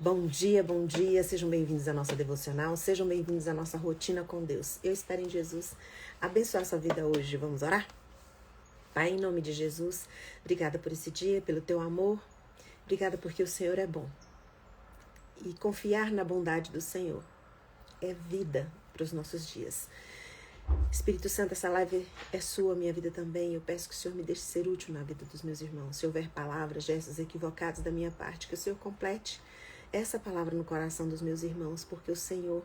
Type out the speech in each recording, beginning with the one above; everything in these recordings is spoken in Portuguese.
Bom dia, sejam bem-vindos à nossa devocional, sejam bem-vindos à nossa rotina com Deus. Eu espero em Jesus abençoar sua vida hoje. Vamos orar? Pai, em nome de Jesus, obrigada por esse dia, pelo teu amor, obrigada porque o Senhor é bom. E confiar na bondade do Senhor é vida para os nossos dias. Espírito Santo, essa live é sua, minha vida também. Eu peço que o Senhor me deixe ser útil na vida dos meus irmãos. Se houver palavras, gestos equivocados da minha parte, que o Senhor complete essa palavra no coração dos meus irmãos, porque o Senhor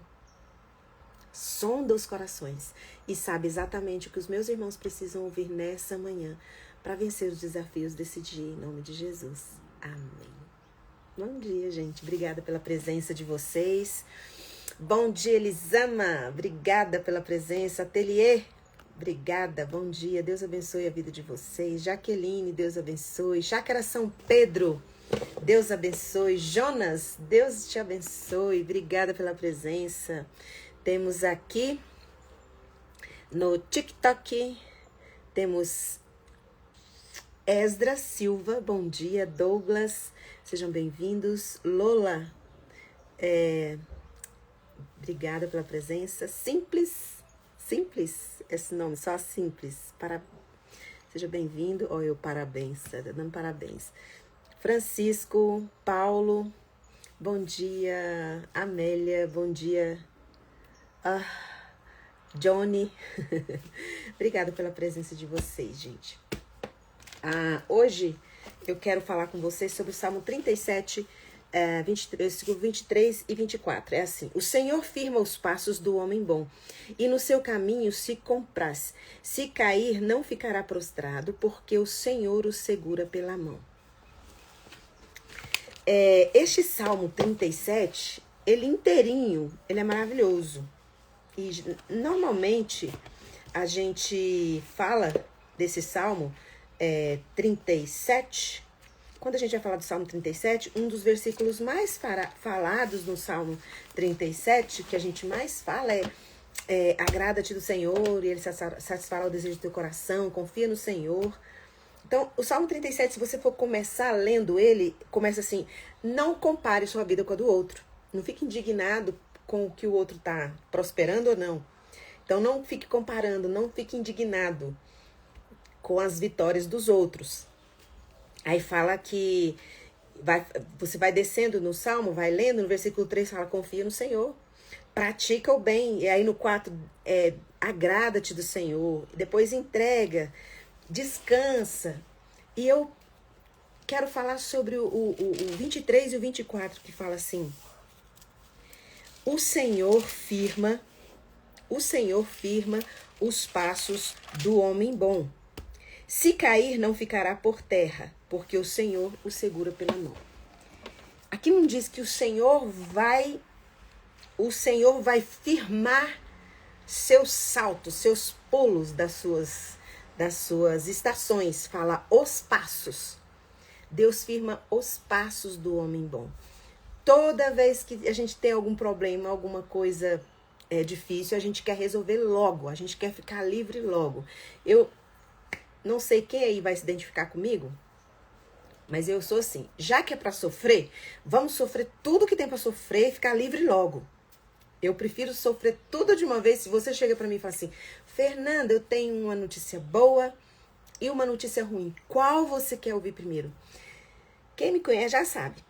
sonda os corações e sabe exatamente o que os meus irmãos precisam ouvir nessa manhã para vencer os desafios desse dia, em nome de Jesus. Amém. Bom dia, gente. Obrigada pela presença de vocês. Bom dia, Elisama. Obrigada pela presença. Ateliê, obrigada. Bom dia. Deus abençoe a vida de vocês. Jaqueline, Deus abençoe. Chácara São Pedro, Deus abençoe. Jonas, Deus te abençoe. Obrigada pela presença. Temos aqui no TikTok, temos Esdra Silva, bom dia. Douglas, sejam bem-vindos. Lola, obrigada pela presença. Simples, esse nome, só Simples. Seja bem-vindo. Olha, eu parabéns, dando parabéns. Francisco, Paulo, bom dia. Amélia, bom dia. Johnny, obrigada pela presença de vocês, gente. Hoje eu quero falar com vocês sobre o Salmo 37, 23 e 24. É assim: o Senhor firma os passos do homem bom, e no seu caminho se compraz. Se cair, não ficará prostrado, porque o Senhor o segura pela mão. Este Salmo 37, ele inteirinho, ele é maravilhoso. E normalmente a gente fala desse Salmo 37. Quando a gente vai falar do Salmo 37, um dos versículos mais falados no Salmo 37, que a gente mais fala agrada-te do Senhor, e ele satisfará o desejo do teu coração, confia no Senhor. Então, o Salmo 37, se você for começar lendo ele, começa assim: não compare sua vida com a do outro. Não fique indignado com o que o outro está prosperando ou não. Então, não fique comparando, não fique indignado com as vitórias dos outros. Aí fala que você vai descendo no Salmo, vai lendo, no versículo 3 fala: confia no Senhor, pratica o bem. E aí no 4, agrada-te do Senhor. Depois entrega, descansa. E eu quero falar sobre o 23 e o 24, que fala assim: O Senhor firma os passos do homem bom. Se cair, não ficará por terra, porque o Senhor o segura pela mão. Aqui não diz que o Senhor vai firmar seus saltos, seus pulos das suas estações. Fala os passos. Deus firma os passos do homem bom. Toda vez que a gente tem algum problema, alguma coisa difícil, a gente quer resolver logo, a gente quer ficar livre logo. Eu não sei quem aí vai se identificar comigo, mas eu sou assim: já que é para sofrer, vamos sofrer tudo que tem para sofrer e ficar livre logo. Eu prefiro sofrer tudo de uma vez. Se você chega para mim e fala assim: Fernanda, eu tenho uma notícia boa e uma notícia ruim, qual você quer ouvir primeiro? Quem me conhece já sabe.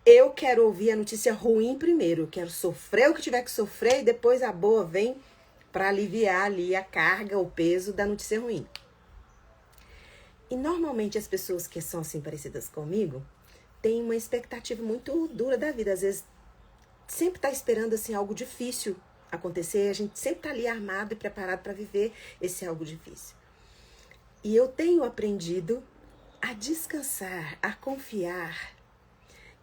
Eu quero ouvir a notícia ruim primeiro. Eu quero sofrer o que tiver que sofrer e depois a boa vem para aliviar ali a carga, o peso da notícia ruim. E normalmente as pessoas que são assim parecidas comigo têm uma expectativa muito dura da vida. Às vezes sempre está esperando assim algo difícil acontecer. A gente sempre está ali armado e preparado para viver esse algo difícil. E eu tenho aprendido a descansar, a confiar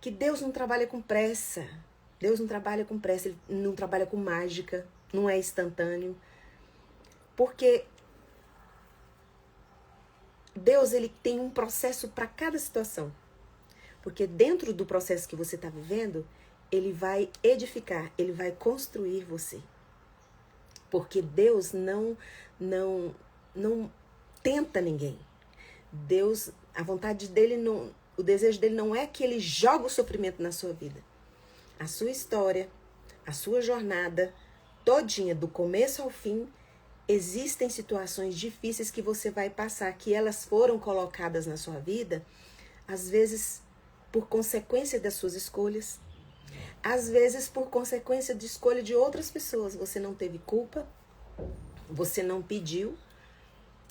que Deus não trabalha com pressa. Deus não trabalha com pressa, Ele não trabalha com mágica, não é instantâneo. Porque Deus, ele tem um processo para cada situação. Porque dentro do processo que você está vivendo, ele vai edificar, ele vai construir você. Porque Deus não tenta ninguém. Deus, a vontade dele, o desejo dele não é que ele jogue o sofrimento na sua vida. A sua história, a sua jornada, todinha, do começo ao fim, existem situações difíceis que você vai passar, que elas foram colocadas na sua vida, às vezes por consequência das suas escolhas, às vezes por consequência de escolha de outras pessoas. Você não teve culpa, você não pediu,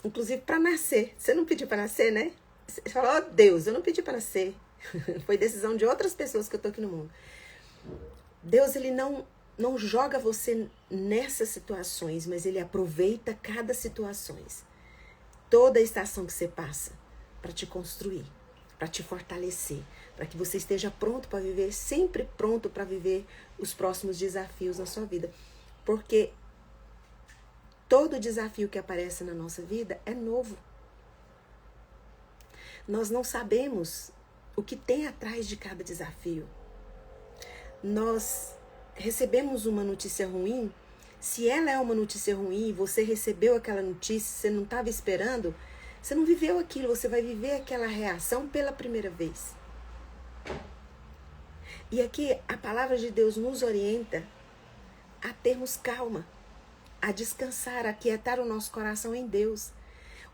inclusive para nascer. Você não pediu para nascer, né? Você fala, ó Deus, eu não pedi para nascer. Foi decisão de outras pessoas que eu tô aqui no mundo. Deus, ele não joga você nessas situações, mas ele aproveita cada situação, toda a estação que você passa, para te construir, para te fortalecer, para que você esteja pronto para viver, sempre pronto para viver os próximos desafios na sua vida. Porque todo desafio que aparece na nossa vida é novo. Nós não sabemos o que tem atrás de cada desafio. Nós recebemos uma notícia ruim. Se ela é uma notícia ruim, você recebeu aquela notícia, você não estava esperando, você não viveu aquilo, você vai viver aquela reação pela primeira vez. E aqui a palavra de Deus nos orienta a termos calma, a descansar, a aquietar o nosso coração em Deus.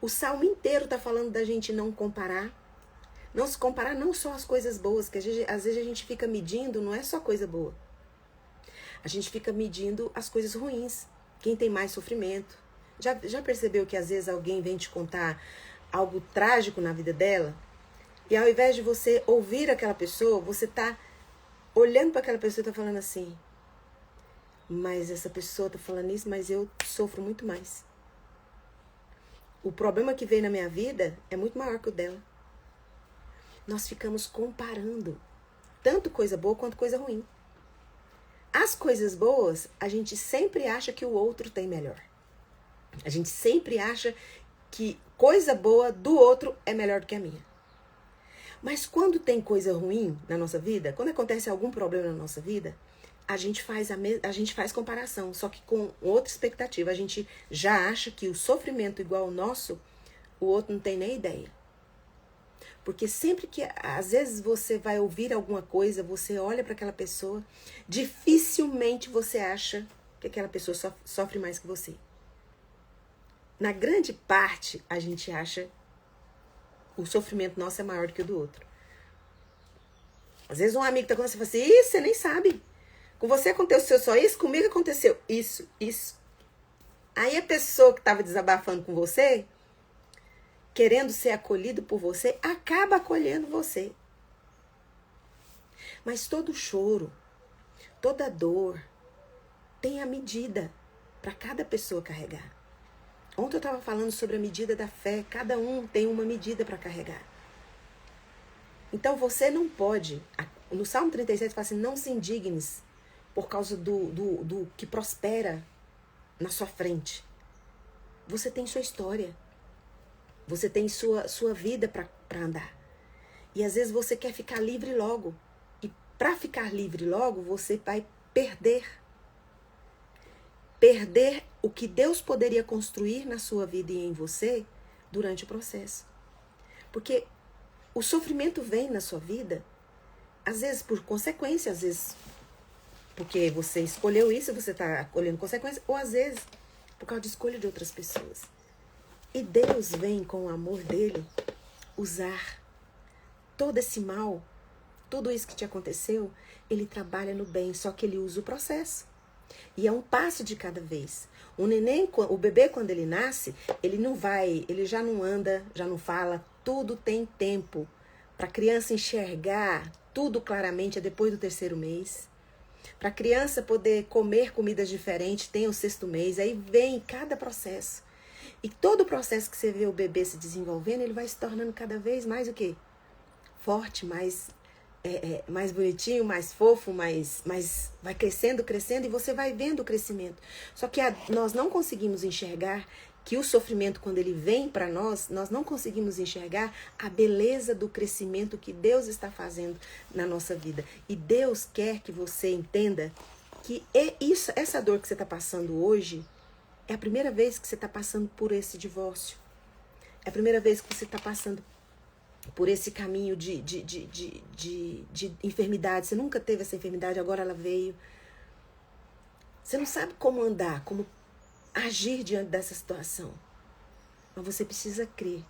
O salmo inteiro está falando da gente não comparar. Não se comparar não só as coisas boas, que às vezes a gente fica medindo, não é só coisa boa. A gente fica medindo as coisas ruins. Quem tem mais sofrimento. Já percebeu que às vezes alguém vem te contar algo trágico na vida dela? E ao invés de você ouvir aquela pessoa, você está olhando para aquela pessoa e está falando assim, mas essa pessoa está falando isso, mas eu sofro muito mais. O problema que veio na minha vida é muito maior que o dela. Nós ficamos comparando tanto coisa boa quanto coisa ruim. As coisas boas, a gente sempre acha que o outro tem melhor. A gente sempre acha que coisa boa do outro é melhor do que a minha. Mas quando tem coisa ruim na nossa vida, quando acontece algum problema na nossa vida, a gente faz comparação, só que com outra expectativa. A gente já acha que o sofrimento igual ao nosso, o outro não tem nem ideia. Porque sempre que, às vezes, você vai ouvir alguma coisa, você olha para aquela pessoa, dificilmente você acha que aquela pessoa sofre mais que você. Na grande parte, a gente acha o sofrimento nosso é maior do que o do outro. Às vezes um amigo tá com você e fala assim, isso, você nem sabe. Com você aconteceu só isso, comigo aconteceu isso. Aí a pessoa que estava desabafando com você, querendo ser acolhido por você, acaba acolhendo você. Mas todo choro, toda dor, tem a medida para cada pessoa carregar. Ontem eu estava falando sobre a medida da fé. Cada um tem uma medida para carregar. Então você não pode... No Salmo 37 fala assim, não se indignes por causa do que prospera na sua frente. Você tem sua história. Você tem sua vida para andar. E às vezes você quer ficar livre logo. E para ficar livre logo, você vai perder. Perder o que Deus poderia construir na sua vida e em você durante o processo. Porque o sofrimento vem na sua vida, às vezes por consequência, às vezes porque você escolheu isso e você está colhendo consequências, ou às vezes por causa de escolha de outras pessoas. E Deus vem com o amor dele usar todo esse mal, tudo isso que te aconteceu, ele trabalha no bem, só que ele usa o processo. E é um passo de cada vez. O neném, o bebê, quando ele nasce, ele já não anda, já não fala, tudo tem tempo. Para a criança enxergar tudo claramente é depois do 3º mês. Para a criança poder comer comidas diferentes, tem o 6º mês, aí vem cada processo. E todo o processo que você vê o bebê se desenvolvendo, ele vai se tornando cada vez mais o quê? Forte, mais bonitinho, mais fofo, mais vai crescendo, e você vai vendo o crescimento. Só que nós não conseguimos enxergar que o sofrimento, quando ele vem para nós não conseguimos enxergar a beleza do crescimento que Deus está fazendo na nossa vida. E Deus quer que você entenda que essa dor que você está passando hoje é a primeira vez que você está passando por esse divórcio. É a primeira vez que você está passando por esse caminho de enfermidade. Você nunca teve essa enfermidade, agora ela veio. Você não sabe como andar, como agir diante dessa situação. Mas você precisa crer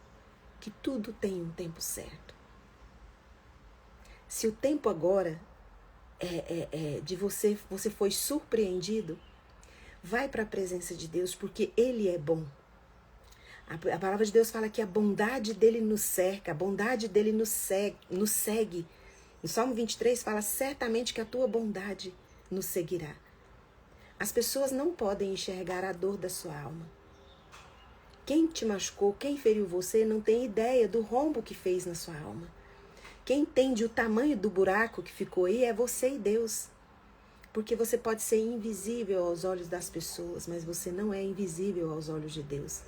que tudo tem um tempo certo. Se o tempo agora de você foi surpreendido, vai para a presença de Deus, porque Ele é bom. A palavra de Deus fala que a bondade dele nos cerca, a bondade dele nos segue. No Salmo 23 fala, certamente que a tua bondade nos seguirá. As pessoas não podem enxergar a dor da sua alma. Quem te machucou, quem feriu você, não tem ideia do rombo que fez na sua alma. Quem entende o tamanho do buraco que ficou aí é você e Deus. Porque você pode ser invisível aos olhos das pessoas, mas você não é invisível aos olhos de Deus.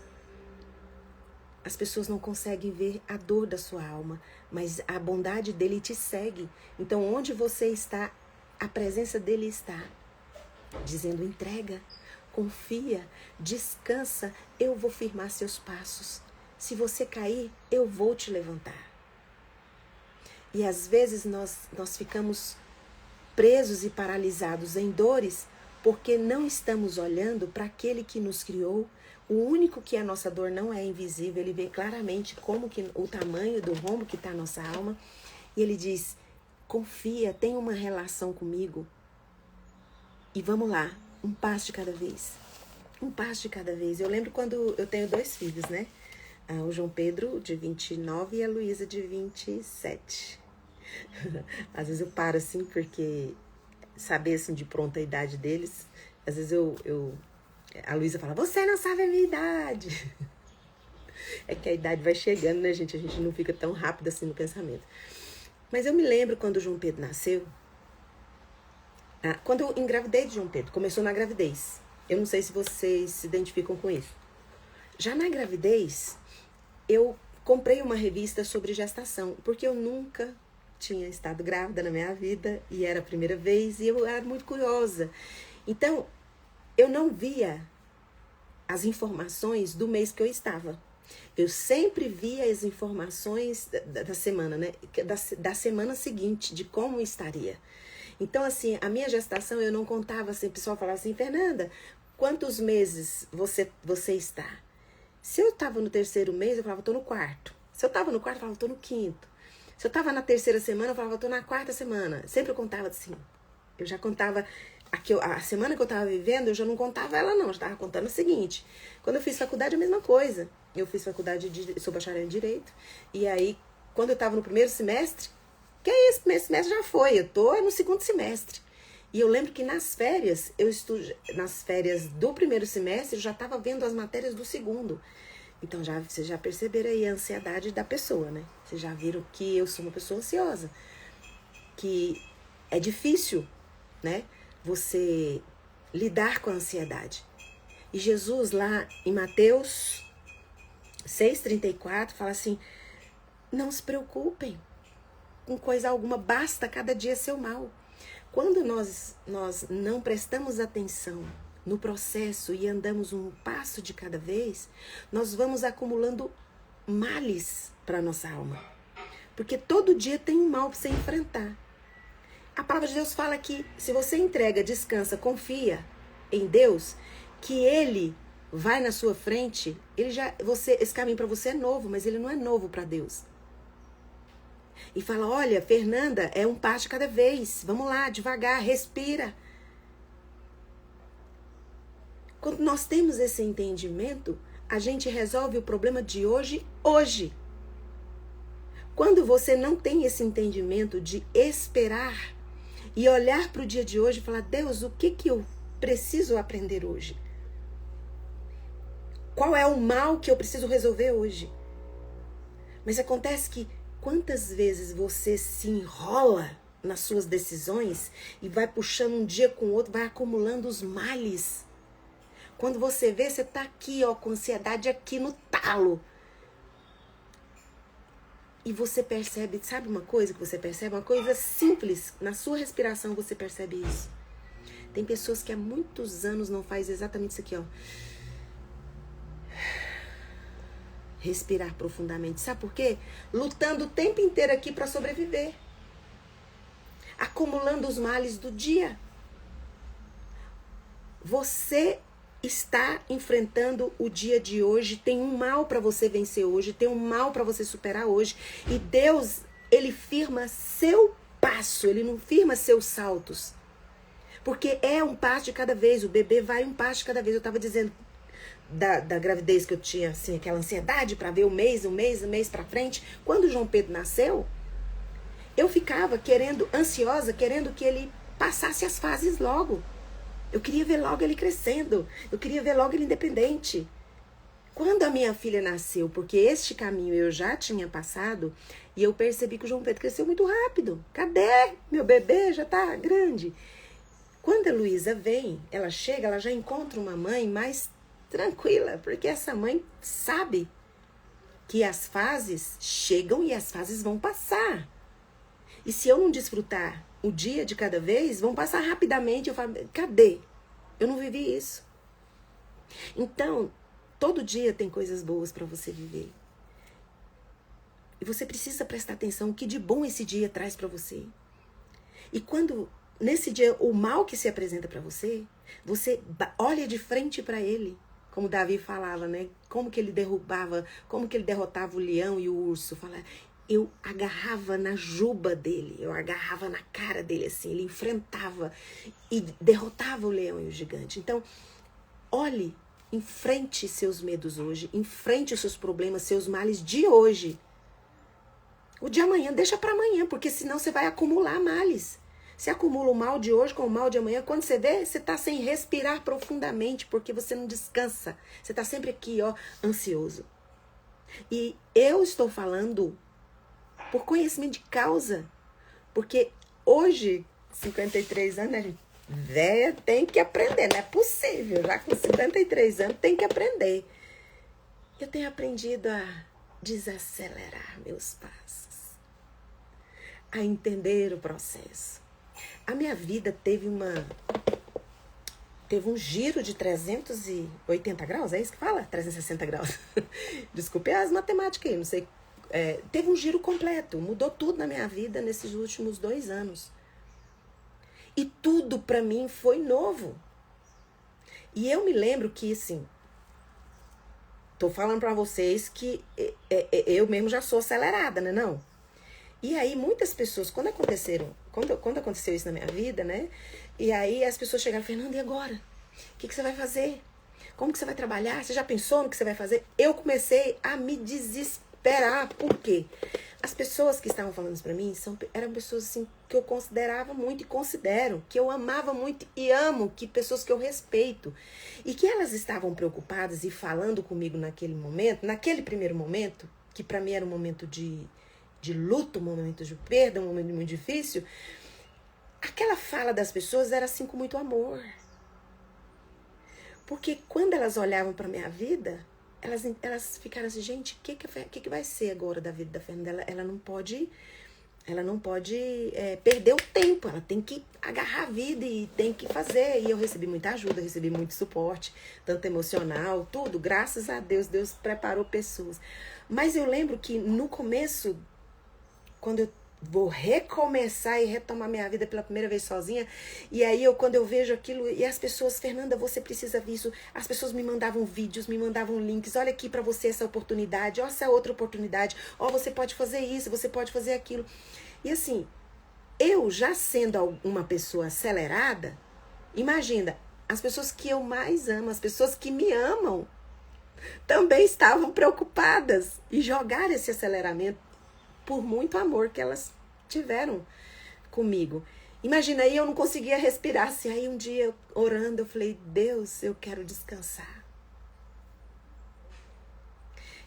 As pessoas não conseguem ver a dor da sua alma, mas a bondade dele te segue. Então, onde você está, a presença dele está. Dizendo, entrega, confia, descansa, eu vou firmar seus passos. Se você cair, eu vou te levantar. E às vezes nós ficamos presos e paralisados em dores porque não estamos olhando para aquele que nos criou. O único que a nossa dor não é invisível, ele vê claramente o tamanho do rombo que está a nossa alma. E ele diz, confia, tem uma relação comigo. E vamos lá, um passo de cada vez. Um passo de cada vez. Eu lembro quando eu tenho 2 filhos, né? O João Pedro, de 29, e a Luísa, de 27. Às vezes eu paro assim, porque saber assim de pronto a idade deles, às vezes a Luísa fala, você não sabe a minha idade. É que a idade vai chegando, né, gente? A gente não fica tão rápido assim no pensamento. Mas eu me lembro quando o João Pedro nasceu, quando eu engravidei de João Pedro, começou na gravidez. Eu não sei se vocês se identificam com isso. Já na gravidez, eu comprei uma revista sobre gestação, porque eu nunca tinha estado grávida na minha vida, e era a primeira vez, e eu era muito curiosa. Então, eu não via as informações do mês que eu estava. Eu sempre via as informações da semana, né? Da semana seguinte, de como estaria. Então, assim, a minha gestação eu não contava assim, o pessoal falava assim, Fernanda, quantos meses você está? Se eu estava no 3º mês, eu falava, estou no 4º. Se eu estava no 4º, eu falava, estou no 5º. Se eu estava na 3ª semana, eu falava, estou na 4ª semana. Sempre eu contava assim. Eu já contava, a semana que eu estava vivendo, eu já não contava ela não, eu estava contando o seguinte. Quando eu fiz faculdade, a mesma coisa. Eu fiz faculdade, sou bacharel em Direito. E aí, quando eu estava no 1º semestre, que é esse primeiro semestre já foi, eu estou no 2º semestre. E eu lembro que nas férias do 1º semestre, eu já estava vendo as matérias do 2º. Então, vocês já perceberam aí a ansiedade da pessoa, né? Vocês já viram que eu sou uma pessoa ansiosa. Que é difícil, né? Você lidar com a ansiedade. E Jesus, lá em Mateus 6,34, fala assim, não se preocupem com coisa alguma, basta cada dia seu mal. Quando nós não prestamos atenção no processo e andamos um passo de cada vez, nós vamos acumulando males para a nossa alma. Porque todo dia tem um mal para você enfrentar. A palavra de Deus fala que se você entrega, descansa, confia em Deus, que Ele vai na sua frente, esse caminho para você é novo, mas ele não é novo para Deus. E fala, olha, Fernanda, é um passo de cada vez. Vamos lá, devagar, respira. Quando nós temos esse entendimento, a gente resolve o problema de hoje. Quando você não tem esse entendimento de esperar e olhar para o dia de hoje e falar, Deus, o que eu preciso aprender hoje? Qual é o mal que eu preciso resolver hoje? Mas acontece que quantas vezes você se enrola nas suas decisões e vai puxando um dia com o outro, vai acumulando os males. Quando você vê, você tá aqui, ó, com ansiedade aqui no talo. E você percebe, sabe uma coisa que você percebe? Uma coisa simples, na sua respiração você percebe isso. Tem pessoas que há muitos anos não fazem exatamente isso aqui, ó. respirar profundamente. Sabe por quê? Lutando o tempo inteiro aqui para sobreviver. Acumulando os males do dia. Você está enfrentando o dia de hoje, tem um mal para você vencer hoje, tem um mal para você superar hoje. E Deus, ele firma seu passo, ele não firma seus saltos. Porque é um passo de cada vez, o bebê vai um passo de cada vez. Eu estava dizendo da gravidez que eu tinha, assim, aquela ansiedade para ver o mês para frente. Quando o João Pedro nasceu, eu ficava ansiosa, querendo que ele passasse as fases logo. Eu queria ver logo ele crescendo. Eu queria ver logo ele independente. Quando a minha filha nasceu, porque este caminho eu já tinha passado, e eu percebi que o João Pedro cresceu muito rápido. Cadê? Meu bebê já tá grande. Quando a Luísa vem, ela chega, ela já encontra uma mãe mais tranquila, porque essa mãe sabe que as fases chegam e as fases vão passar. E se eu não desfrutar o dia de cada vez, vão passar rapidamente. Eu falo, cadê? Eu não vivi isso. Então, todo dia tem coisas boas para você viver. E você precisa prestar atenção o que de bom esse dia traz para você. E quando, nesse dia, o mal que se apresenta para você, você olha de frente para ele. Como Davi falava, né? Como que ele derrotava o leão e o urso. Eu agarrava na juba dele, eu agarrava na cara dele, assim, ele enfrentava e derrotava o leão e o gigante. Então, olhe, enfrente seus medos hoje, enfrente os seus problemas, seus males de hoje. O de amanhã, deixa para amanhã, porque senão você vai acumular males. Você acumula o mal de hoje com o mal de amanhã, quando você vê, você tá sem respirar profundamente, porque você não descansa. Você tá sempre aqui, ó, ansioso. E eu estou falando por conhecimento de causa. Porque hoje, 53 anos, a gente véia tem que aprender. Não é possível. Já com 53 anos, tem que aprender. Eu tenho aprendido a desacelerar meus passos. A entender o processo. A minha vida teve um giro de 380 graus. É isso que fala? 360 graus. Desculpe as matemáticas aí, não sei. Teve um giro completo, mudou tudo na minha vida nesses últimos 2 anos. E tudo pra mim foi novo. E eu me lembro que, assim, tô falando pra vocês que eu mesmo já sou acelerada, né, não? E aí muitas pessoas, quando aconteceu isso na minha vida, né? E aí as pessoas chegaram, Fernanda, e agora? O que você vai fazer? Como que você vai trabalhar? Você já pensou no que você vai fazer? Eu comecei a me desesperar. Por quê? As pessoas que estavam falando isso pra mim eram pessoas assim que eu considerava muito e considero, que eu amava muito e amo, que pessoas que eu respeito. E que elas estavam preocupadas e falando comigo naquele primeiro momento, que pra mim era um momento de luto, um momento de perda, um momento muito difícil. Aquela fala das pessoas era assim com muito amor. Porque quando elas olhavam pra minha vida, elas ficaram assim, gente, o que vai ser agora da vida da Fernanda? Ela não pode perder o tempo, ela tem que agarrar a vida e tem que fazer. E eu recebi muita ajuda, recebi muito suporte, tanto emocional, tudo. Graças a Deus, Deus preparou pessoas. Mas eu lembro que no começo, quando eu vou recomeçar e retomar minha vida pela primeira vez sozinha, e aí quando eu vejo aquilo, e as pessoas, Fernanda, você precisa ver isso, as pessoas me mandavam vídeos, me mandavam links, olha aqui pra você essa oportunidade, ó, essa outra oportunidade, ó, você pode fazer isso, você pode fazer aquilo. E assim, eu já sendo uma pessoa acelerada, imagina, as pessoas que eu mais amo, as pessoas que me amam, também estavam preocupadas e jogaram esse aceleramento por muito amor que elas tiveram comigo. Imagina aí, eu não conseguia respirar. Assim, aí um dia, orando, eu falei, Deus, eu quero descansar.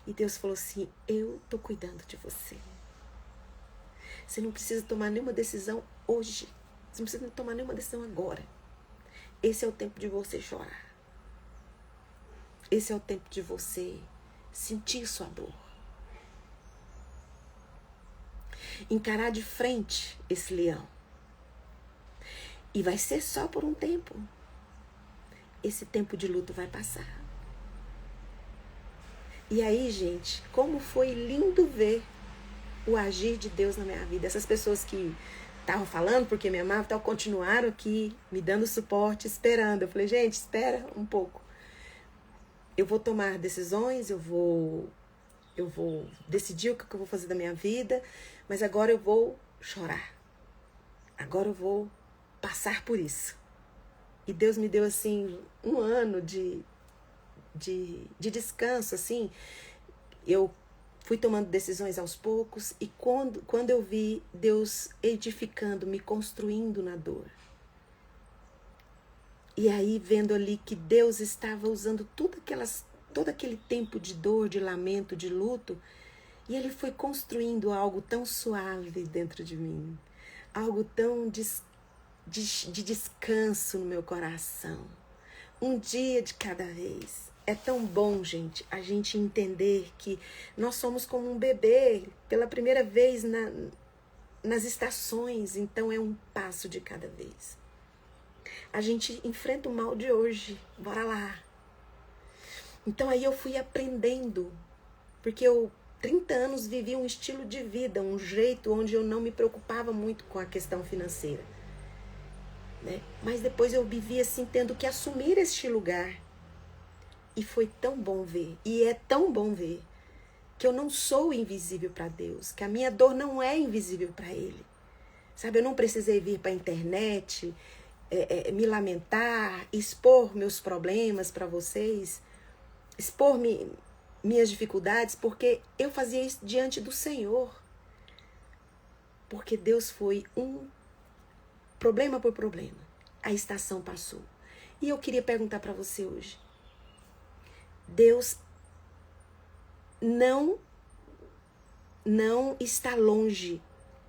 E Deus falou assim, eu tô cuidando de você. Você não precisa tomar nenhuma decisão hoje. Você não precisa tomar nenhuma decisão agora. Esse é o tempo de você chorar. Esse é o tempo de você sentir sua dor. Encarar de frente esse leão. E vai ser só por um tempo. Esse tempo de luto vai passar. E aí, gente, como foi lindo ver o agir de Deus na minha vida. Essas pessoas que estavam falando porque me amavam, tal, continuaram aqui me dando suporte, esperando. Eu falei, gente, espera um pouco. Eu vou tomar decisões, eu vou decidir o que eu vou fazer da minha vida, mas agora eu vou chorar. Agora eu vou passar por isso. E Deus me deu, assim, um ano de descanso, assim. Eu fui tomando decisões aos poucos e quando eu vi Deus edificando, me construindo na dor. E aí vendo ali que Deus estava usando todo aquele tempo de dor, de lamento, de luto, e Ele foi construindo algo tão suave dentro de mim, algo tão de descanso no meu coração. Um dia de cada vez. É tão bom, gente, a gente entender que nós somos como um bebê pela primeira vez nas estações, então é um passo de cada vez. A gente enfrenta o mal de hoje, bora lá. Então aí eu fui aprendendo, porque eu 30 anos vivi um estilo de vida, um jeito onde eu não me preocupava muito com a questão financeira. Né? Mas depois eu vivi assim, tendo que assumir este lugar. E foi tão bom ver, e é tão bom ver, que eu não sou invisível para Deus, que a minha dor não é invisível para Ele. Sabe, eu não precisei vir para a internet, me lamentar, expor meus problemas para vocês, expor minhas dificuldades, porque eu fazia isso diante do Senhor. Porque Deus foi um problema por problema. A estação passou. E eu queria perguntar para você hoje. Deus não está longe,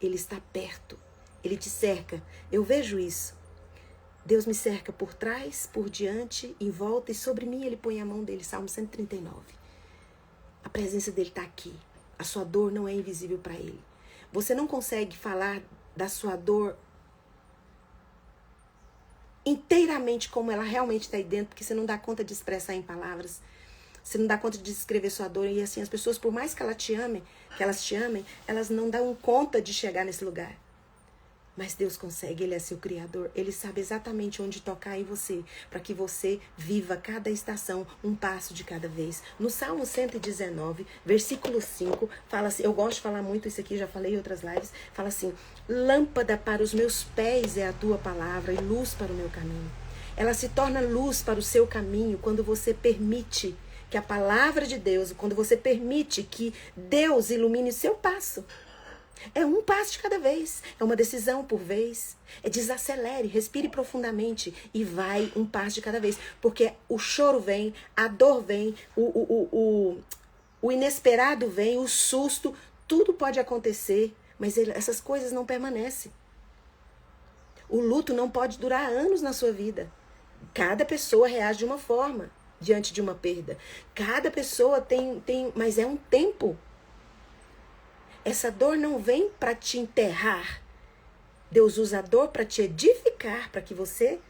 Ele está perto, Ele te cerca. Eu vejo isso. Deus me cerca por trás, por diante, em volta e sobre mim Ele põe a mão dele. Salmo 139. A presença dele está aqui. A sua dor não é invisível para Ele. Você não consegue falar da sua dor inteiramente como ela realmente está aí dentro, porque você não dá conta de expressar em palavras. Você não dá conta de descrever sua dor. E assim, as pessoas, por mais que elas te amem, elas não dão conta de chegar nesse lugar. Mas Deus consegue, Ele é seu Criador. Ele sabe exatamente onde tocar em você, para que você viva cada estação, um passo de cada vez. No Salmo 119, versículo 5, fala assim, eu gosto de falar muito isso aqui, já falei em outras lives, fala assim, lâmpada para os meus pés é a tua palavra e luz para o meu caminho. Ela se torna luz para o seu caminho quando você permite que a palavra de Deus, quando você permite que Deus ilumine o seu passo. É um passo de cada vez, é uma decisão por vez. Desacelere, respire profundamente e vai um passo de cada vez. Porque o choro vem, a dor vem, o inesperado vem, o susto, tudo pode acontecer, mas essas coisas não permanecem. O luto não pode durar anos na sua vida. Cada pessoa reage de uma forma diante de uma perda. Cada pessoa tem, mas é um tempo. Essa dor não vem para te enterrar. Deus usa a dor para te edificar, para que você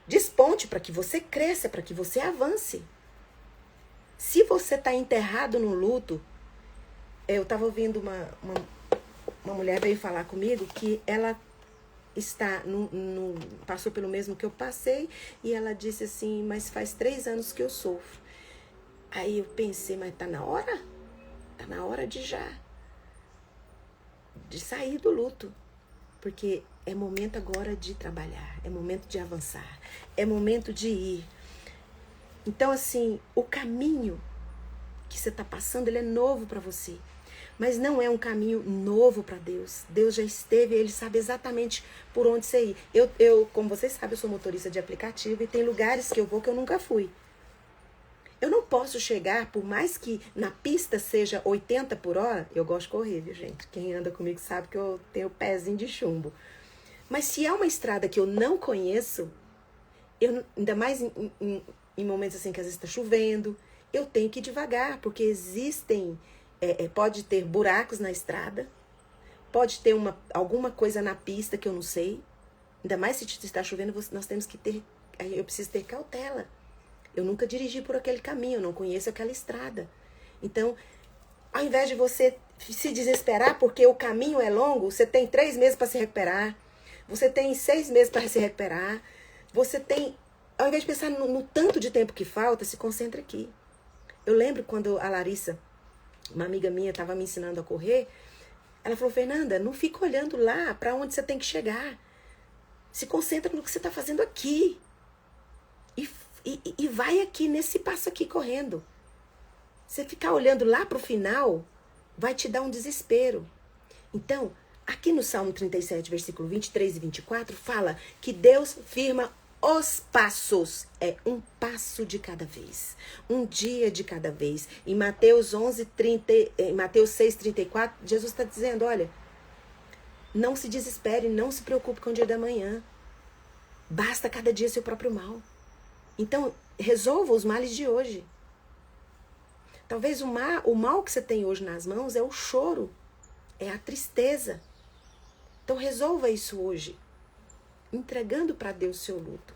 desponte, para que você cresça, para que você avance. Se você está enterrado no luto, eu estava ouvindo uma mulher veio falar comigo que ela está passou pelo mesmo que eu passei, e ela disse assim, mas faz 3 anos que eu sofro. Aí eu pensei, mas tá na hora? Tá na hora de sair do luto, porque é momento agora de trabalhar, é momento de avançar, é momento de ir. Então assim, o caminho que você está passando, ele é novo para você. Mas não é um caminho novo para Deus. Deus já esteve, Ele sabe exatamente por onde você ir. Eu, como vocês sabem, eu sou motorista de aplicativo e tem lugares que eu vou que eu nunca fui. Eu não posso chegar, por mais que na pista seja 80 por hora, eu gosto de correr, viu, gente? Quem anda comigo sabe que eu tenho o pezinho de chumbo. Mas se é uma estrada que eu não conheço, ainda mais em momentos assim que às vezes está chovendo, eu tenho que ir devagar, porque existem... pode ter buracos na estrada, pode ter alguma coisa na pista que eu não sei. Ainda mais se está chovendo, nós temos que ter... Eu preciso ter cautela. Eu nunca dirigi por aquele caminho, eu não conheço aquela estrada. Então, ao invés de você se desesperar porque o caminho é longo, você tem 3 meses para se recuperar, você tem 6 meses para se recuperar, você tem... Ao invés de pensar no tanto de tempo que falta, se concentra aqui. Eu lembro quando a Larissa, uma amiga minha, estava me ensinando a correr, ela falou, Fernanda, não fica olhando lá para onde você tem que chegar. Se concentra no que você está fazendo aqui. E vai aqui, nesse passo aqui, correndo. Você ficar olhando lá para o final, vai te dar um desespero. Então, aqui no Salmo 37, versículo 23 e 24, fala que Deus firma os passos. É um passo de cada vez. Um dia de cada vez. Em Mateus 6, 34, Jesus está dizendo, olha, não se desespere, não se preocupe com o dia da manhã. Basta cada dia seu próprio mal. Então, resolva os males de hoje. Talvez o mal que você tem hoje nas mãos é o choro, é a tristeza. Então, resolva isso hoje. Entregando para Deus seu luto.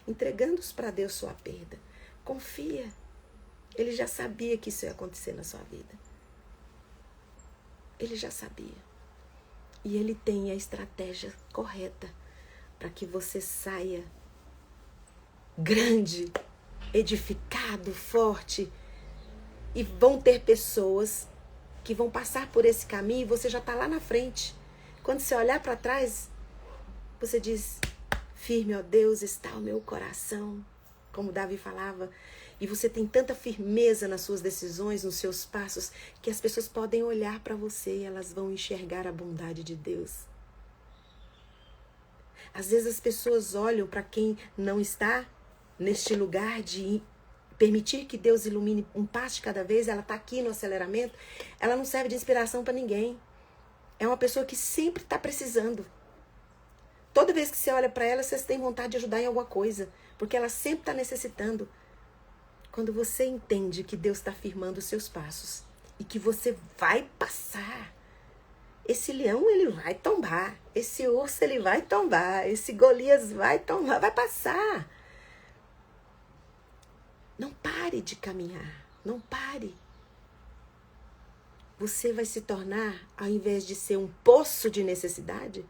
Entregando para Deus sua perda. Confia. Ele já sabia que isso ia acontecer na sua vida. Ele já sabia. E ele tem a estratégia correta para que você saia grande, edificado, forte. E vão ter pessoas que vão passar por esse caminho e você já está lá na frente. Quando você olhar para trás, você diz, firme, ó Deus, está o meu coração, como Davi falava. E você tem tanta firmeza nas suas decisões, nos seus passos, que as pessoas podem olhar para você e elas vão enxergar a bondade de Deus. Às vezes as pessoas olham para quem não está neste lugar de permitir que Deus ilumine um passo de cada vez, ela está aqui no aceleramento, ela não serve de inspiração para ninguém. É uma pessoa que sempre está precisando. Toda vez que você olha para ela, você tem vontade de ajudar em alguma coisa, porque ela sempre está necessitando. Quando você entende que Deus está firmando os seus passos e que você vai passar, esse leão ele vai tombar, esse urso ele vai tombar, esse Golias vai tombar, vai passar. Não pare de caminhar, não pare. Você vai se tornar, ao invés de ser um poço de necessidade,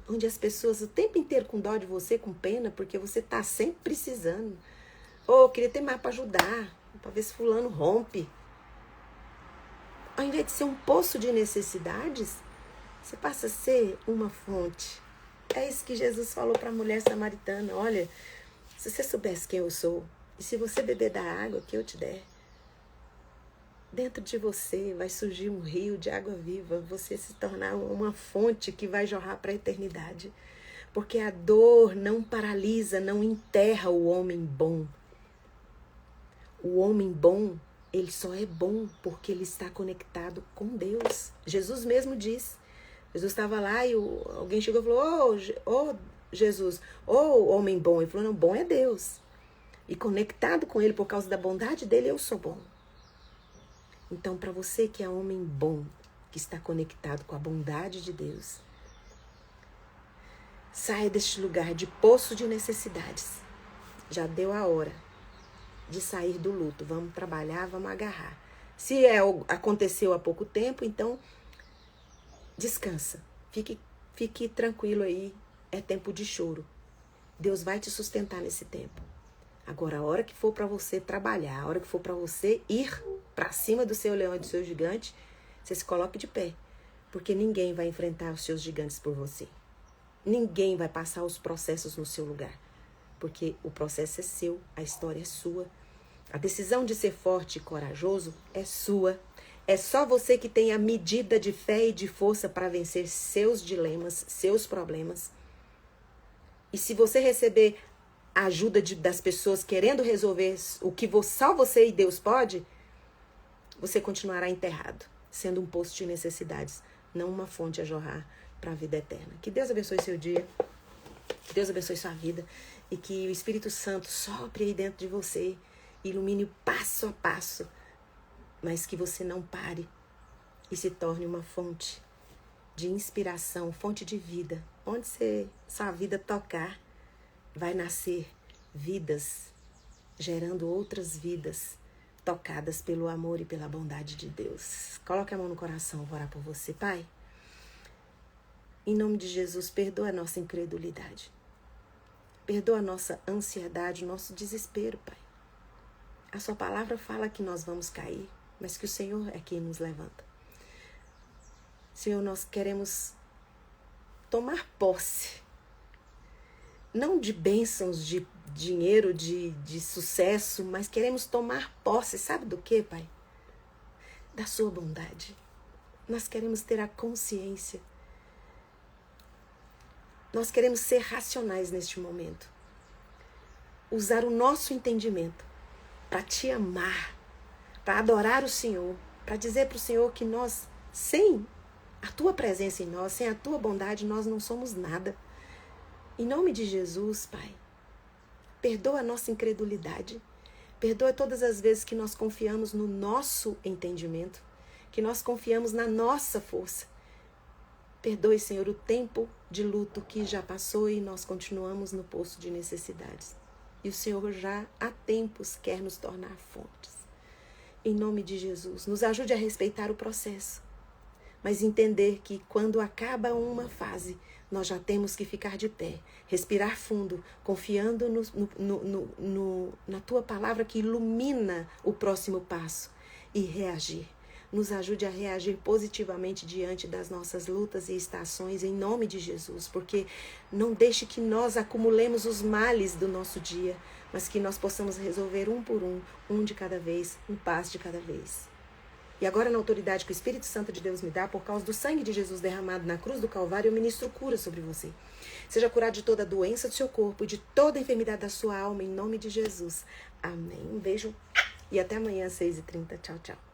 onde as pessoas o tempo inteiro com dó de você, com pena, porque você está sempre precisando. Eu queria ter mais para ajudar, para ver se fulano rompe. Ao invés de ser um poço de necessidades, você passa a ser uma fonte. É isso que Jesus falou para a mulher samaritana. Olha, se você soubesse quem eu sou, e se você beber da água que eu te der, dentro de você vai surgir um rio de água viva, você se tornar uma fonte que vai jorrar para a eternidade. Porque a dor não paralisa, não enterra o homem bom. O homem bom, ele só é bom porque ele está conectado com Deus. Jesus mesmo diz. Jesus estava lá e alguém chegou e falou, Jesus, homem bom. Ele falou, não, bom é Deus. E conectado com ele por causa da bondade dele, eu sou bom. Então, para você que é homem bom, que está conectado com a bondade de Deus, saia deste lugar de poço de necessidades. Já deu a hora de sair do luto. Vamos trabalhar, vamos agarrar. Se aconteceu há pouco tempo, então descansa. Fique tranquilo aí. É tempo de choro. Deus vai te sustentar nesse tempo. Agora, a hora que for para você trabalhar, a hora que for para você ir para cima do seu leão e do seu gigante, você se coloque de pé. Porque ninguém vai enfrentar os seus gigantes por você. Ninguém vai passar os processos no seu lugar. Porque o processo é seu, a história é sua. A decisão de ser forte e corajoso é sua. É só você que tem a medida de fé e de força para vencer seus dilemas, seus problemas. E se você receber a ajuda das pessoas querendo resolver o que só você e Deus pode, você continuará enterrado, sendo um poço de necessidades, não uma fonte a jorrar para a vida eterna. Que Deus abençoe seu dia, que Deus abençoe sua vida e que o Espírito Santo sopre aí dentro de você, ilumine o passo a passo, mas que você não pare e se torne uma fonte de inspiração, fonte de vida. Onde sua vida tocar, vai nascer vidas, gerando outras vidas, tocadas pelo amor e pela bondade de Deus. Coloque a mão no coração, vou orar por você, Pai. Em nome de Jesus, perdoa a nossa incredulidade. Perdoa a nossa ansiedade, o nosso desespero, Pai. A sua palavra fala que nós vamos cair, mas que o Senhor é quem nos levanta. Senhor, nós queremos tomar posse, não de bênçãos, de dinheiro, de sucesso, mas queremos tomar posse, sabe do que, Pai? Da sua bondade. Nós queremos ter a consciência. Nós queremos ser racionais neste momento. Usar o nosso entendimento para te amar, para adorar o Senhor, para dizer para o Senhor que nós, sem a tua presença em nós, sem a tua bondade, nós não somos nada. Em nome de Jesus, Pai, perdoa a nossa incredulidade. Perdoa todas as vezes que nós confiamos no nosso entendimento, que nós confiamos na nossa força. Perdoe, Senhor, o tempo de luto que já passou e nós continuamos no poço de necessidades. E o Senhor já há tempos quer nos tornar fontes. Em nome de Jesus, nos ajude a respeitar o processo, mas entender que quando acaba uma fase, nós já temos que ficar de pé, respirar fundo, confiando na Tua palavra que ilumina o próximo passo e reagir. Nos ajude a reagir positivamente diante das nossas lutas e estações, em nome de Jesus, porque não deixe que nós acumulemos os males do nosso dia, mas que nós possamos resolver um por um de cada vez, um passo de cada vez. E agora, na autoridade que o Espírito Santo de Deus me dá, por causa do sangue de Jesus derramado na cruz do Calvário, eu ministro cura sobre você. Seja curado de toda doença do seu corpo e de toda enfermidade da sua alma, em nome de Jesus. Amém. Um beijo e até amanhã, às 6h30. Tchau, tchau.